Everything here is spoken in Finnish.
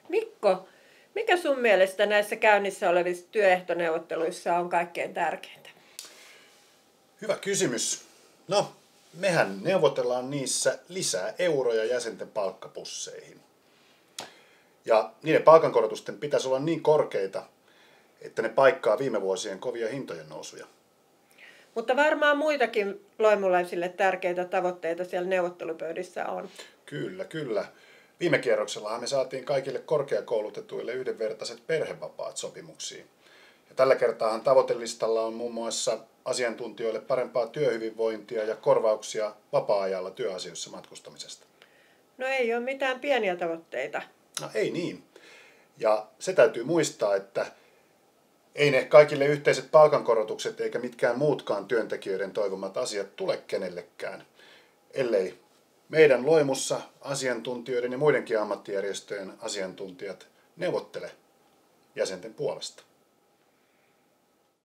Mikko, mikä sun mielestä näissä käynnissä olevissa työehtoneuvotteluissa on kaikkein tärkeintä? Hyvä kysymys. No, mehän neuvotellaan niissä lisää euroja jäsenten palkkapusseihin. Ja niiden palkankorotusten pitäisi olla niin korkeita, että ne paikkaa viime vuosien kovia hintojen nousuja. Mutta varmaan muitakin loimulaisille tärkeitä tavoitteita siellä neuvottelupöydissä on. Kyllä, kyllä. Viime kierroksellahan me saatiin kaikille korkeakoulutetuille yhdenvertaiset perhevapaat sopimuksiin. Ja tällä kertaahan tavoitelistalla on muun muassa asiantuntijoille parempaa työhyvinvointia ja korvauksia vapaa-ajalla työasioissa matkustamisesta. No ei ole mitään pieniä tavoitteita. No ei niin. Ja se täytyy muistaa, että ei ne kaikille yhteiset palkankorotukset eikä mitkään muutkaan työntekijöiden toivomat asiat tule kenellekään, ellei meidän Loimussa asiantuntijoiden ja muidenkin ammattijärjestöjen asiantuntijat neuvottele jäsenten puolesta.